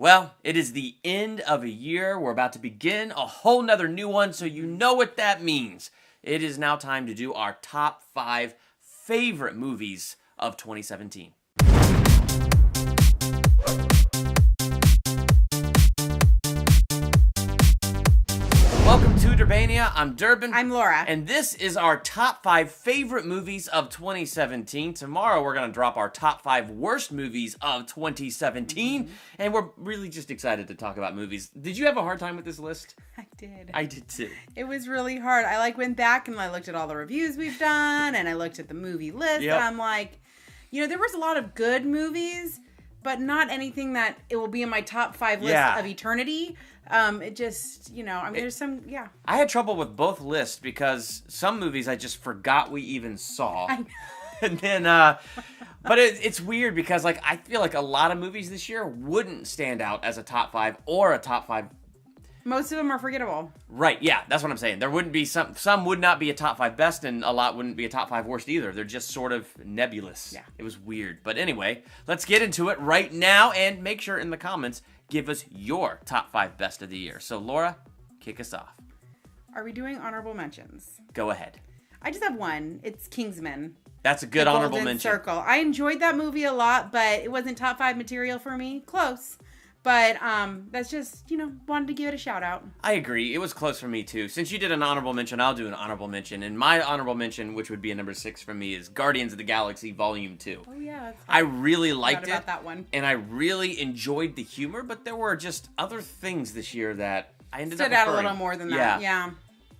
Well, it is the end of a year. We're about to begin a whole nother new one, so you know what that means. It is now time to do our top 5 favorite movies of 2017. Welcome to Durbania. I'm Durbin. I'm Laura. And this is our top 5 favorite movies of 2017. Tomorrow we're going to drop our top 5 worst movies of 2017. And we're really just excited to talk about movies. Did you have a hard time with this list? I did. I did too. It was really hard. I went back and I looked at all the reviews we've done and I looked at the movie list and I'm like, there was a lot of good movies, but not anything that it will be in my top 5 list of eternity. It just, there's some, I had trouble with both lists because some movies I just forgot we even saw. And then, but it's weird because, I feel like a lot of movies this year wouldn't stand out as a top 5 or a top 5. Most of them are forgettable. Right, yeah, that's what I'm saying. There wouldn't be some would not be a top 5 best, and a lot wouldn't be a top 5 worst either. They're just sort of nebulous. Yeah. It was weird. But anyway, let's get into it right now, and make sure in the comments, give us your top 5 best of the year. So, Laura, kick us off. Are we doing honorable mentions? Go ahead. I just have one. It's Kingsman. That's a good honorable Golden mention. Circle. I enjoyed that movie a lot, but it wasn't top 5 material for me. Close. But that's just, wanted to give it a shout out. I agree. It was close for me, too. Since you did an honorable mention, I'll do an honorable mention. And my honorable mention, which would be a number 6 for me, is Guardians of the Galaxy Volume 2. Oh, yeah. That's I really liked it. About that one. And I really enjoyed the humor, but there were just other things this year that I ended up stood out a little more than that. Yeah.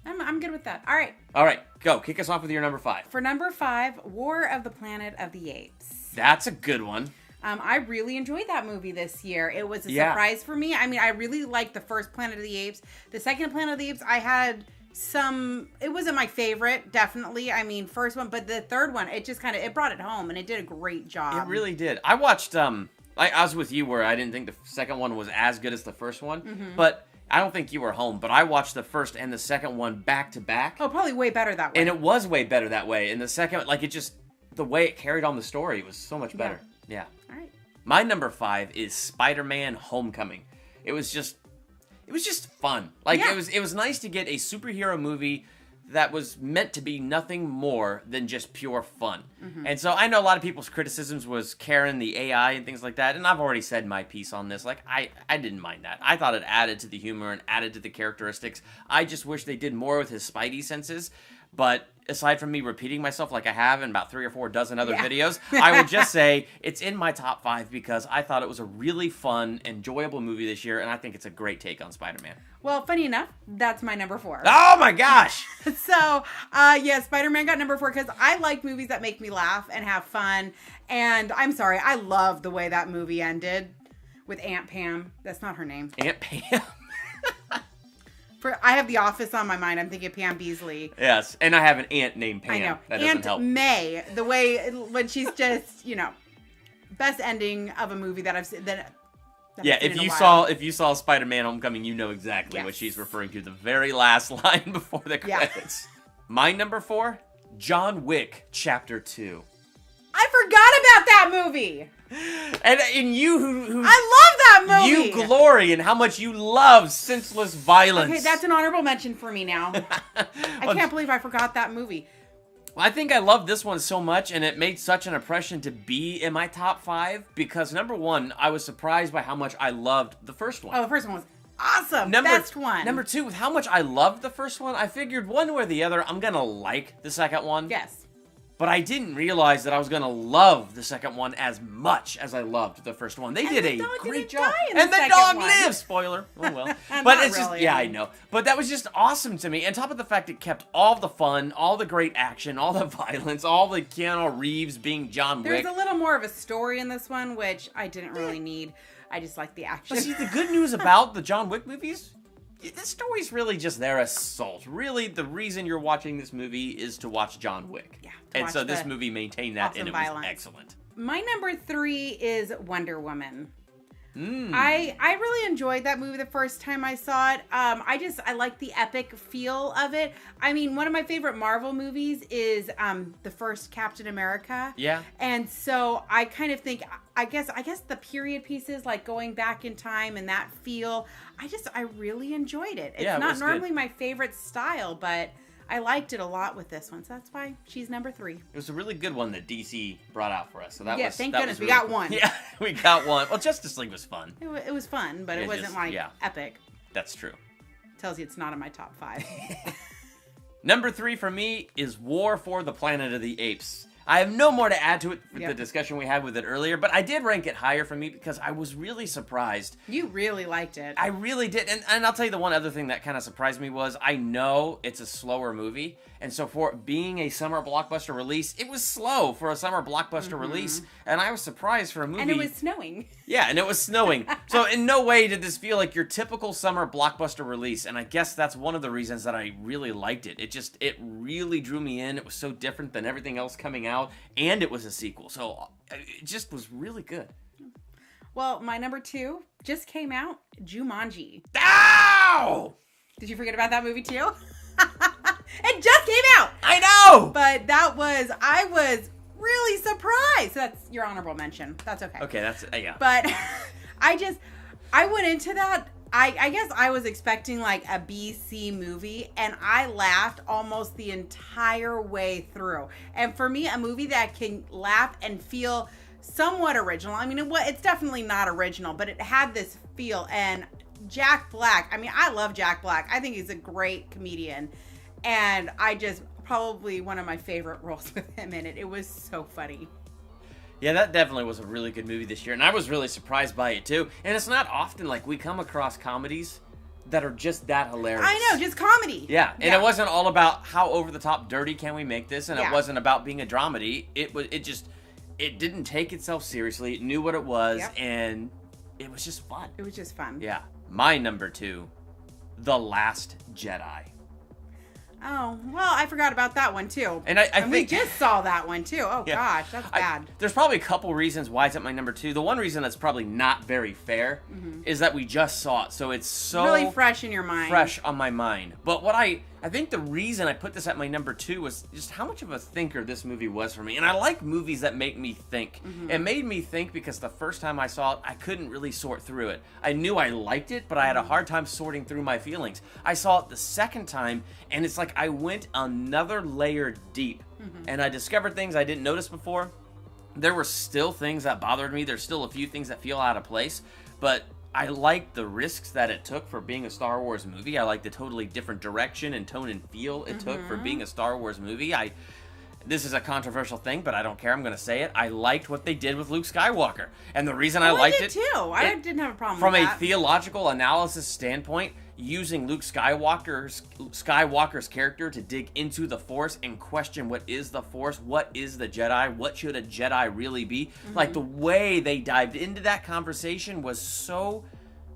I'm good with that. All right. All right. Go. Kick us off with your number 5. For number 5, War of the Planet of the Apes. That's a good one. I really enjoyed that movie this year. It was a surprise for me. I mean, I really liked the first Planet of the Apes. The second Planet of the Apes, I had it wasn't my favorite, definitely. I mean, first one, but the third one, it just it brought it home and it did a great job. It really did. I watched, I was with you where I didn't think the second one was as good as the first one, but I don't think you were home, but I watched the first and the second one back to back. Oh, probably way better that way. And it was way better that way. And the second, the way it carried on the story was so much better. Yeah. All right. My number 5 is Spider-Man: Homecoming. It was just fun. It was nice to get a superhero movie that was meant to be nothing more than just pure fun. And so I know a lot of people's criticisms was Karen, the AI, and things like that. And I've already said my piece on this. I didn't mind that. I thought it added to the humor and added to the characteristics. I just wish they did more with his Spidey senses. But aside from me repeating myself like I have in about 3 or 4 dozen other videos, I will just say it's in my top 5 because I thought it was a really fun, enjoyable movie this year, and I think it's a great take on Spider-Man. Well, funny enough, that's my number 4. Oh my gosh! So, Spider-Man got number 4 because I like movies that make me laugh and have fun. And I'm sorry, I love the way that movie ended with Aunt Pam. That's not her name. Aunt Pam? I have The Office on my mind. I'm thinking Pam Beasley. Yes, and I have an aunt named Pam. I know. That Aunt doesn't help. May, the way when she's just, best ending of a movie that I've seen. If you saw Spider-Man: Homecoming, you know exactly what she's referring to. The very last line before the credits. My number 4, John Wick Chapter 2. I forgot about that movie. And you who I love that movie. You glory in how much you love senseless violence. Okay, that's an honorable mention for me now. I can't believe I forgot that movie. Well, I think I love this one so much, and it made such an impression to be in my top 5 because, number 1, I was surprised by how much I loved the first one. Oh, the first one was awesome. Best one. Number 2, with how much I loved the first one, I figured one way or the other, I'm going to like the second one. Yes. But I didn't realize that I was going to love the second one as much as I loved the first one. They did a great job. And the dog lives! Spoiler. Oh, well. But it's really, just, I know. But that was just awesome to me. And top of the fact, it kept all the fun, all the great action, all the violence, all the Keanu Reeves being John Wick. There's a little more of a story in this one, which I didn't really need. I just like the action. But see, the good news about the John Wick movies, the story's really just their assault. Really, the reason you're watching this movie is to watch John Wick. Yeah. And so this movie maintained that, and it was excellent. My number 3 is Wonder Woman. I really enjoyed that movie the first time I saw it. I like the epic feel of it. I mean, one of my favorite Marvel movies is the first Captain America. Yeah. And so I kind of think I guess the period pieces, like going back in time and that feel, I really enjoyed it. It's not normally my favorite style, but I liked it a lot with this one, so that's why she's number 3. It was a really good one that DC brought out for us. So thank goodness we got one. Yeah, we got one. Well, Justice League was fun. It was fun, but it wasn't epic. That's true. Tells you it's not in my top 5. Number 3 for me is War for the Planet of the Apes. I have no more to add to it with the discussion we had with it earlier, but I did rank it higher for me because I was really surprised. You really liked it. I really did. And I'll tell you the one other thing that kind of surprised me was I know it's a slower movie, and so for being a summer blockbuster release, it was slow for a summer blockbuster release, and I was surprised for a movie. And it was snowing. Yeah, and it was snowing. So in no way did this feel like your typical summer blockbuster release, and I guess that's one of the reasons that I really liked it. It really drew me in. It was so different than everything else coming out, and it was a sequel. So it just was really good. Well, my number 2 just came out, Jumanji. Ow! Did you forget about that movie too? It just came out! I know! But I was really surprised. So that's your honorable mention. That's okay. Okay, that's, yeah. But I went into that, I guess I was expecting like a BC movie, and I laughed almost the entire way through. And for me, a movie that can laugh and feel somewhat original. I mean, it's definitely not original, but it had this feel. And Jack Black, I mean, I love Jack Black. I think he's a great comedian. And probably one of my favorite roles with him in it. It was so funny. Yeah, that definitely was a really good movie this year, and I was really surprised by it too. And it's not often like we come across comedies that are just that hilarious. I know, just comedy. Yeah, and it wasn't all about how over the top dirty can we make this, and it wasn't about being a dramedy. It didn't take itself seriously. It knew what it was, and it was just fun. It was just fun. Yeah. My number 2, The Last Jedi. Oh, well, I forgot about that one, too. And I think we just saw that one, too. Oh, gosh, that's bad. There's probably a couple reasons why it's at my number 2. The one reason that's probably not very fair is that we just saw it, so it's so... really fresh in your mind. Fresh on my mind. But what I think the reason I put this at my number 2 was just how much of a thinker this movie was for me. And I like movies that make me think. It made me think because the first time I saw it, I couldn't really sort through it. I knew I liked it, but I had a hard time sorting through my feelings. I saw it the second time, and it's like I went another layer deep. And I discovered things I didn't notice before. There were still things that bothered me. There's still a few things that feel out of place. But I like the risks that it took for being a Star Wars movie. I like the totally different direction and tone and feel it took for being a Star Wars movie. This is a controversial thing, but I don't care. I'm going to say it. I liked what they did with Luke Skywalker. And the reason I liked it... too. I didn't have a problem with that. From a theological analysis standpoint, using Luke Skywalker's character to dig into the Force and question what is the Force, what is the Jedi, what should a Jedi really be. Like, the way they dived into that conversation was so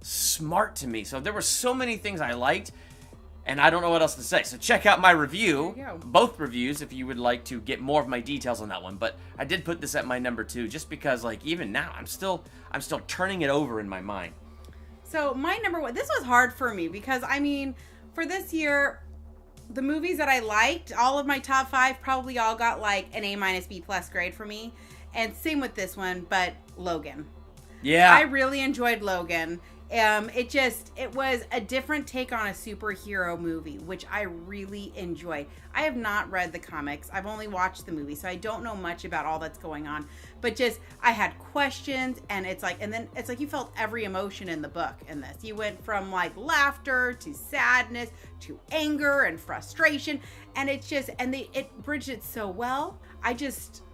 smart to me. So there were so many things I liked, and I don't know what else to say. So check out my review, both reviews, if you would like to get more of my details on that one. But I did put this at my number 2 just because, like, even now, I'm still turning it over in my mind. So my number 1, this was hard for me because, I mean, for this year, the movies that I liked, all of my top 5 probably all got like an A-B+ grade for me. And same with this one, but Logan. Yeah. I really enjoyed Logan. It was a different take on a superhero movie, which I really enjoy. I have not read the comics. I've only watched the movie, so I don't know much about all that's going on. But I had questions, and it's like you felt every emotion in the book in this. You went from like laughter to sadness to anger and frustration, and it bridged it so well. I just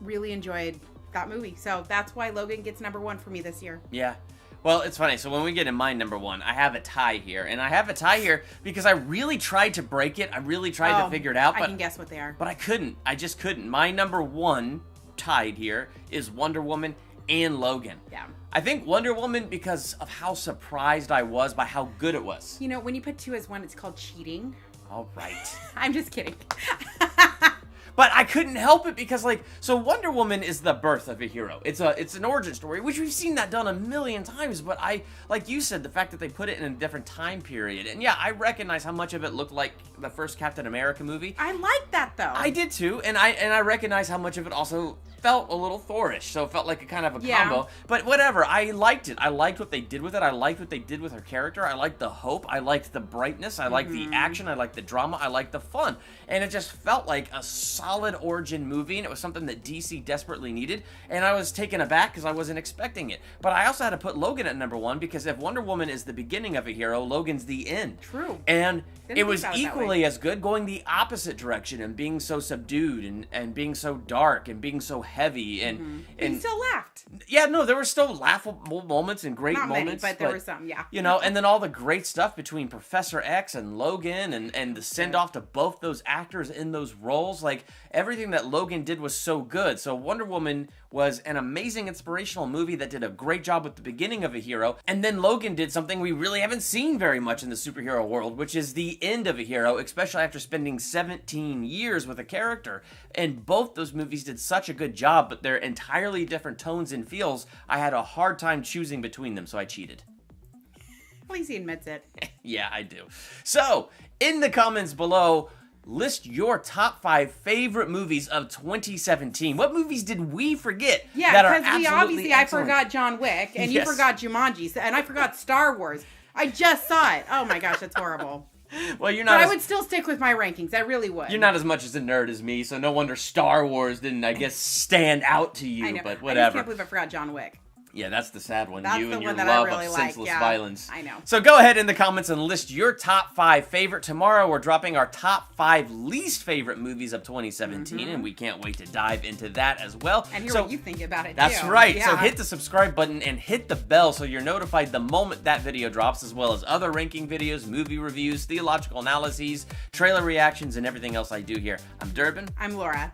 really enjoyed that movie. So that's why Logan gets number 1 for me this year. Yeah. Well, it's funny. So when we get in my number 1, I have a tie here. And I have a tie here because I really tried to break it. I really tried to figure it out. I can guess what they are. But I couldn't. I just couldn't. My number 1 tied here is Wonder Woman and Logan. Yeah. I think Wonder Woman because of how surprised I was by how good it was. You know, when you put 2 as 1, it's called cheating. All right. I'm just kidding. But I couldn't help it because, so Wonder Woman is the birth of a hero. It's an origin story, which we've seen that done a million times. But like you said, the fact that they put it in a different time period. And yeah, I recognize how much of it looked like the first Captain America movie. I like that, though. I did, too. And I recognize how much of it also felt a little Thorish, so it felt like a kind of a combo. But whatever, I liked it. I liked what they did with it. I liked what they did with her character. I liked the hope. I liked the brightness. I liked the action. I liked the drama. I liked the fun. And it just felt like a solid origin movie, and it was something that DC desperately needed. And I was taken aback because I wasn't expecting it. But I also had to put Logan at number 1 because if Wonder Woman is the beginning of a hero, Logan's the end. True. And it was equally as good going the opposite direction and being so subdued and being so dark and being so heavy and you still laughed. Yeah, no, there were still laughable moments and great Not moments. Many, but there were some, yeah. You know, and then all the great stuff between Professor X and Logan and the send-off to both those actors in those roles. Like, everything that Logan did was so good. So Wonder Woman was an amazing inspirational movie that did a great job with the beginning of a hero. And then Logan did something we really haven't seen very much in the superhero world, which is the end of a hero, especially after spending 17 years with a character. And both those movies did such a good job, but they're entirely different tones and feels. I had a hard time choosing between them, so I cheated. At least he admits it. Yeah, I do. So, in the comments below, list your top 5 favorite movies of 2017. What movies did we forget that are absolutely we obviously, excellent? I forgot John Wick, and Yes. you forgot Jumanji, and I forgot Star Wars. I just saw it. Oh my gosh, that's horrible. Well, you're not. But I would still stick with my rankings. I really would. You're not as much as a nerd as me, so no wonder Star Wars didn't, I guess, stand out to you. I know. But I whatever. just can't believe I forgot John Wick. Yeah, that's the sad one. That's you the and your one that I love really of like, senseless yeah. violence. I know. So go ahead in the comments and list your top 5 favorite. Tomorrow we're dropping our top 5 least favorite movies of 2017, and we can't wait to dive into that as well. And hear what you think about it, That's too. right. Yeah. So hit the subscribe button and hit the bell so you're notified the moment that video drops, as well as other ranking videos, movie reviews, theological analyses, trailer reactions, and everything else I do here. I'm Durbin. I'm Laura.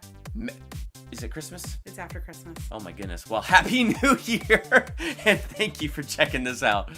Is it Christmas? It's after Christmas. Oh my goodness. Well, Happy New Year, and thank you for checking this out.